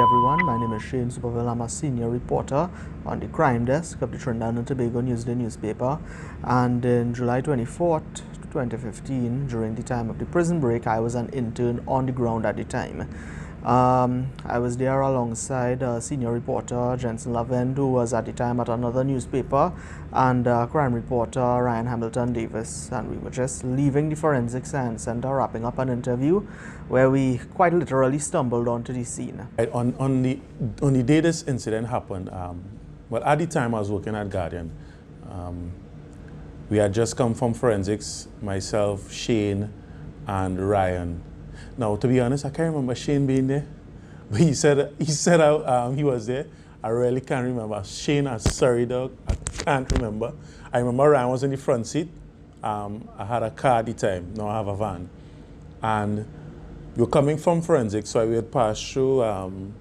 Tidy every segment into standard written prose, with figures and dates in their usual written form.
everyone. My name is Shane Superville. I'm a senior reporter on the crime desk of the Trinidad and Tobago Newsday newspaper. And in July 24th, 2015, during the time of the prison break, I was an intern on the ground at the time. I was there alongside senior reporter Jensen, who was at the time at another newspaper, and crime reporter Ryan Hamilton Davis, and we were just leaving the Forensic Science Center, wrapping up an interview where we quite literally stumbled onto the scene. On the day this incident happened, well, at the time I was working at Guardian. We had just come from forensics, myself, Shane, and Ryan. Now, to be honest, I can't remember Shane being there, but he said he was there. I really can't remember. Shane, I'm sorry, dog, I can't remember. I remember Ryan was in the front seat. I had a car at the time, now I have a van. And we were coming from forensics, so we had passed through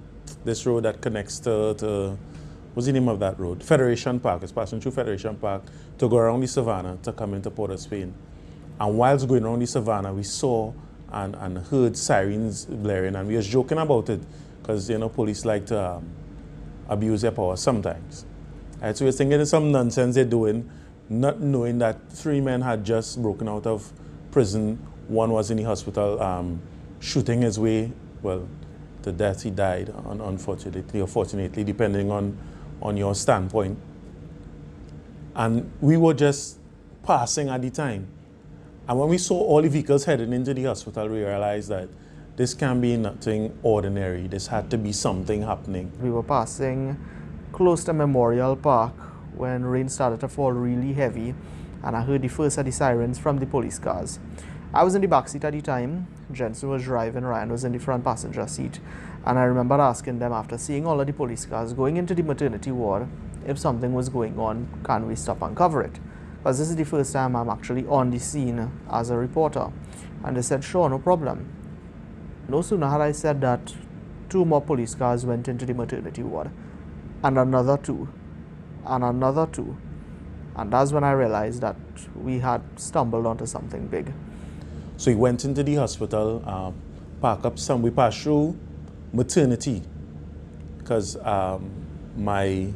this road that connects to what's the name of that road? Federation Park. It's passing through Federation Park to go around the Savannah to come into Port of Spain. And whilst going around the Savannah, we saw and heard sirens blaring, and we was joking about it because, you know, police like to abuse their power sometimes. Right, so we was thinking it's some nonsense they're doing, not knowing that 3 men had just broken out of prison. One was in the hospital shooting his way, well, to death. He died, unfortunately or fortunately, depending on your standpoint. And we were just passing at the time. And when we saw all the vehicles heading into the hospital, we realized that this can't be nothing ordinary. This had to be something happening. We were passing close to Memorial Park when rain started to fall really heavy, and I heard the first of the sirens from the police cars. I was in the back seat at the time. Jensen was driving, Ryan was in the front passenger seat. And I remember asking them, after seeing all of the police cars going into the maternity ward, if something was going on, can we stop and cover it? Because this is the first time I'm actually on the scene as a reporter. And they said, sure, no problem. No sooner had I said that, 2 more police cars went into the maternity ward. And another 2. And another 2. And that's when I realized that we had stumbled onto something big. So we went into the hospital, we passed through maternity, because my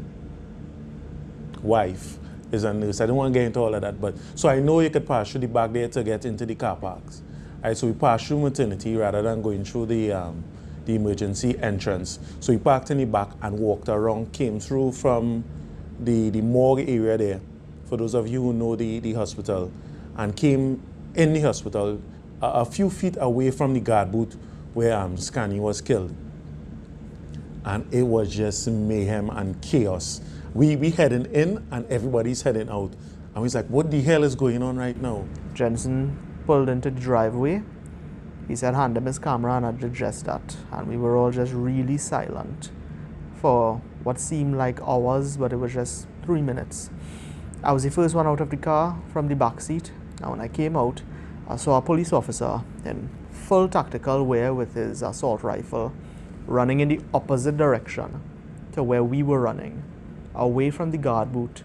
wife is a nurse. I don't want to get into all of that, but so I know you could pass through the back there to get into the car parks. Right, so we passed through maternity rather than going through the emergency entrance. So we parked in the back and walked around, came through from the morgue area there, for those of you who know the hospital, and came in the hospital a few feet away from the guard booth where Scani was killed. And it was just mayhem and chaos. We heading in and everybody's heading out. And he's like, what the hell is going on right now? Jensen pulled into the driveway. He said, hand him his camera, and I did just that. And we were all just really silent for what seemed like hours, but it was just 3 minutes. I was the first one out of the car from the back seat. And when I came out, I saw a police officer in full tactical wear with his assault rifle running in the opposite direction to where we were running, away from the guard booth,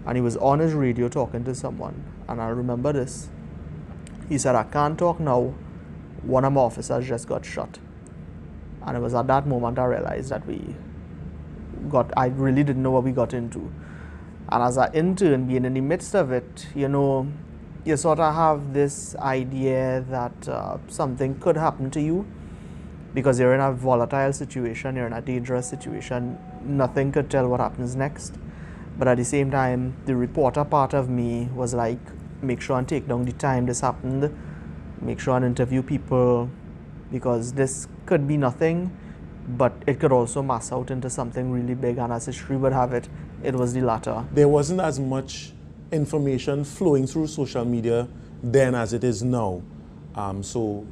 and he was on his radio talking to someone. And I remember this. He said, I can't talk now. One of my officers just got shot. And it was at that moment I realized that I really didn't know what we got into. And as an intern, being in the midst of it, you know, you sort of have this idea that something could happen to you because you're in a volatile situation, you're in a dangerous situation. Nothing could tell what happens next. But at the same time, the reporter part of me was like, make sure and take down the time this happened, make sure and interview people, because this could be nothing, but it could also mass out into something really big, and as history would have it, it was the latter. There wasn't as much information flowing through social media then as it is now. So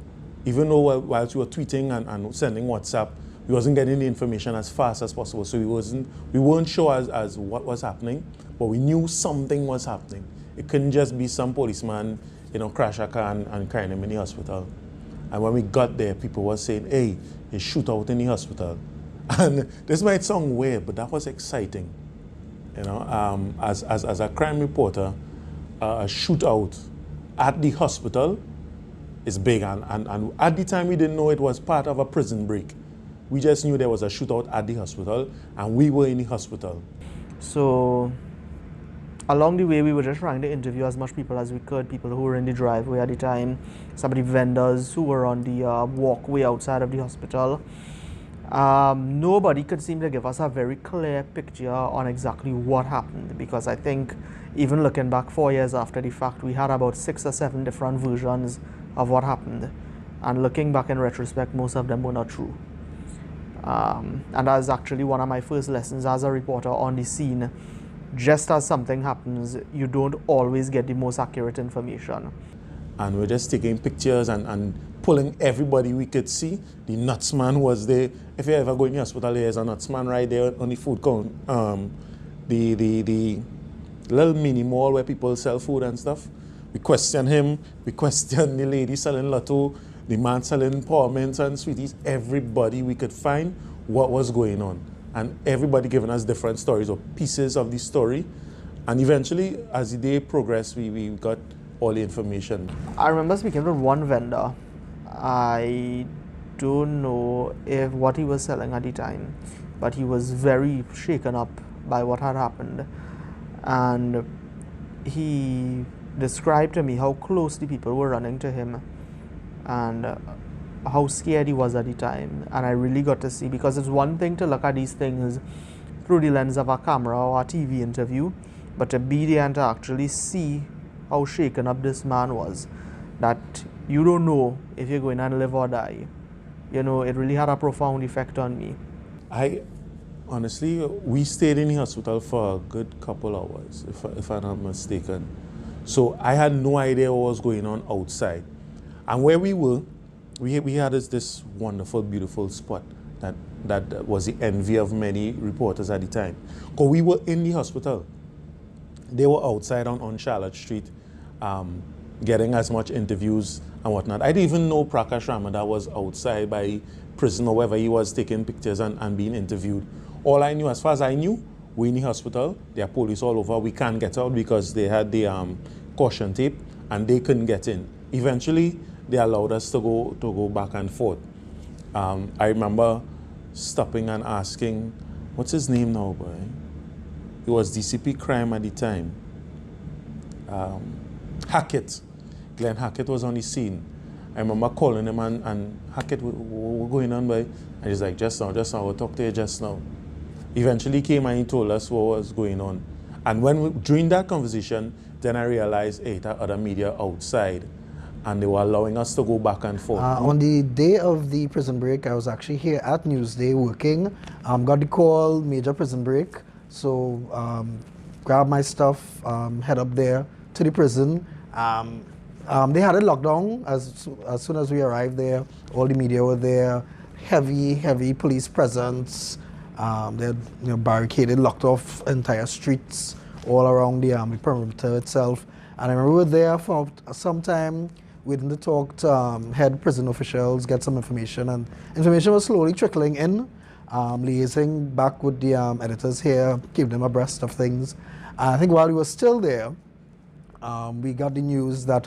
even though whilst we were tweeting and sending WhatsApp, we wasn't getting the information as fast as possible. So we weren't sure as what was happening, but we knew something was happening. It couldn't just be some policeman, you know, crash a car and carry him in the hospital. And when we got there, people were saying, hey, he shoot out in the hospital. And this might sound weird, but that was exciting. You know, as a crime reporter, a shootout at the hospital is big. And at the time, we didn't know it was part of a prison break. We just knew there was a shootout at the hospital, and we were in the hospital. So along the way, we were just trying to interview as much people as we could, people who were in the driveway at the time, some of the vendors who were on the walkway outside of the hospital. Nobody could seem to give us a very clear picture on exactly what happened, because I think even looking back 4 years after the fact, we had about 6 or 7 different versions of what happened. And looking back in retrospect, most of them were not true. And that was actually one of my first lessons as a reporter on the scene. Just as something happens, you don't always get the most accurate information. And we're just taking pictures and pulling everybody we could see. The nutsman was there. If you ever go in the hospital, there's a nutsman right there on the food counter. The little mini mall where people sell food and stuff. We questioned him. We questioned the lady selling lotto, the man selling power mints and sweeties. Everybody we could find what was going on. And everybody giving us different stories or pieces of the story. And eventually, as the day progressed, we got all the information. I remember speaking with one vendor. I don't know if what he was selling at the time, but he was very shaken up by what had happened. And he described to me how close the people were running to him and how scared he was at the time. And I really got to see, because it's one thing to look at these things through the lens of a camera or a TV interview, but to be there and to actually see how shaken up this man was, that you don't know if you're going to live or die. You know, it really had a profound effect on me. Honestly, we stayed in the hospital for a good couple hours, if I'm not mistaken. So I had no idea what was going on outside. And where we were, we had this wonderful, beautiful spot that was the envy of many reporters at the time. Because we were in the hospital. They were outside on Charlotte Street, getting as much interviews and whatnot. I didn't even know Prakash Ramada was outside by prison or wherever he was, taking pictures and being interviewed. All I knew, as far as I knew, we're in the hospital. There are police all over. We can't get out because they had the caution tape and they couldn't get in. Eventually, they allowed us to go back and forth. I remember stopping and asking, what's his name now, boy? He was DCP crime at the time. Hackett. Glenn Hackett was on the scene. I remember calling him and Hackett, what going on, boy? And he's like, just now, we'll talk to you just now. Eventually he came and he told us what was going on. And during that conversation, then I realized, hey, that other media outside, and they were allowing us to go back and forth. On the day of the prison break, I was actually here at Newsday working. Got the call, major prison break. So grabbed my stuff, head up there to the prison. They had a lockdown as soon as we arrived there. All the media were there. Heavy police presence. They had barricaded, locked off entire streets all around the perimeter itself. And I remember we were there for some time, waiting to talk to head prison officials, get some information. And information was slowly trickling in, liaising back with the editors here, keep them abreast of things. And I think while we were still there, we got the news that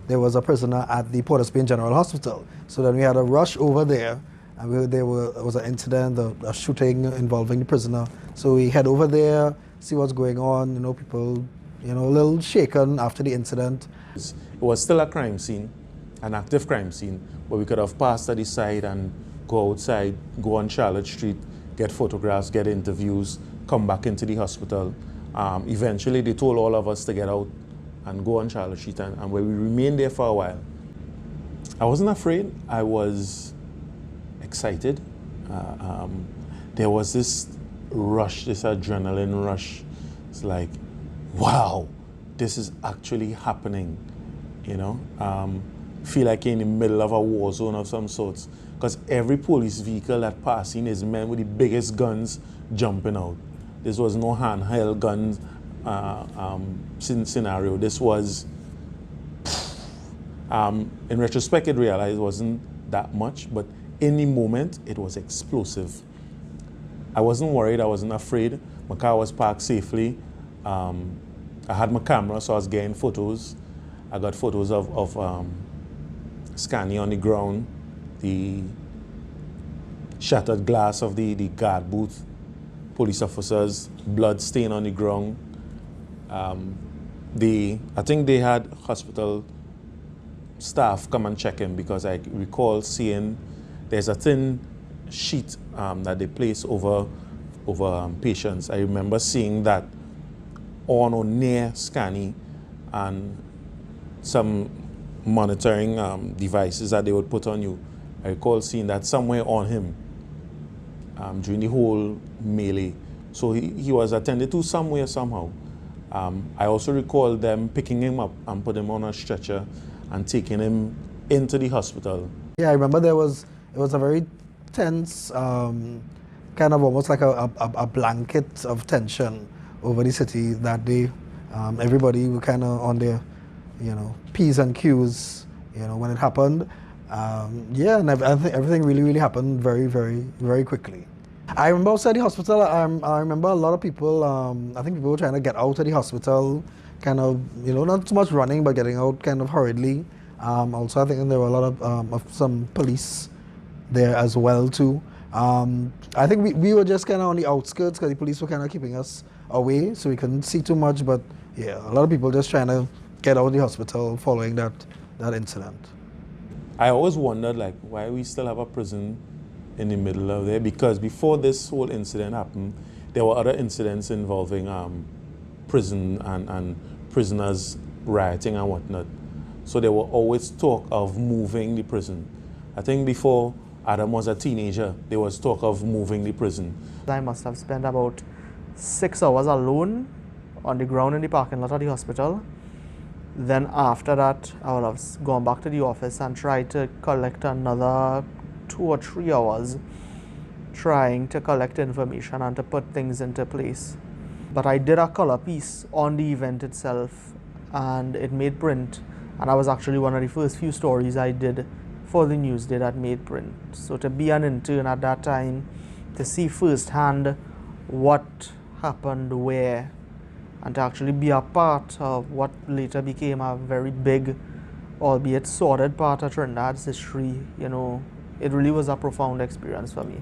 there was a prisoner at the Port of Spain General Hospital. So then we had a rush over there. And there was an incident, a shooting involving the prisoner. So we head over there, see what's going on. People, a little shaken after the incident. It was still a crime scene, an active crime scene, but we could have passed at the side and go outside, go on Charlotte Street, get photographs, get interviews, come back into the hospital. Eventually, they told all of us to get out and go on Charlotte Street, and where we remained there for a while. I wasn't afraid. I was excited. There was this rush, this adrenaline rush. It's like, wow, this is actually happening, Feel like you're in the middle of a war zone of some sorts, because every police vehicle that passing is men with the biggest guns jumping out. This was no handheld guns scenario. This was, in retrospect, it realized it wasn't that much, but in the moment, it was explosive. I wasn't worried, I wasn't afraid. My car was parked safely. I had my camera, so I was getting photos. I got photos of Scani on the ground, the shattered glass of the guard booth, police officers, blood stain on the ground. I think they had hospital staff come and check him because I recall seeing there's a thin sheet that they place over patients. I remember seeing that on or near Scanny and some monitoring devices that they would put on you. I recall seeing that somewhere on him during the whole melee. So he was attended to somewhere, somehow. I also recall them picking him up and putting him on a stretcher and taking him into the hospital. Yeah, I remember it was a very tense, kind of almost like a blanket of tension over the city that day. Everybody were kind of on their, P's and Q's, when it happened. Yeah, and I think everything really happened very, very, very quickly. I remember outside the hospital, I remember a lot of people, I think people were trying to get out of the hospital, kind of, not so much running, but getting out kind of hurriedly. Also, I think there were a lot of some police there as well too. I think we were just kind of on the outskirts because the police were kind of keeping us away, so we couldn't see too much, but yeah, a lot of people just trying to get out of the hospital following that incident. I always wondered, like, why we still have a prison in the middle of there, because before this whole incident happened, there were other incidents involving prison and prisoners rioting and whatnot. So there were always talk of moving the prison. I think before Adam was a teenager, there was talk of moving the prison. I must have spent about 6 hours alone on the ground in the parking lot of the hospital. Then after that, I would have gone back to the office and tried to collect another 2 or 3 hours trying to collect information and to put things into place. But I did a color piece on the event itself and it made print, and that was actually one of the first few stories I did for the Newsday that made print. So to be an intern at that time, to see firsthand what happened where, and to actually be a part of what later became a very big, albeit sordid part of Trinidad's history, it really was a profound experience for me.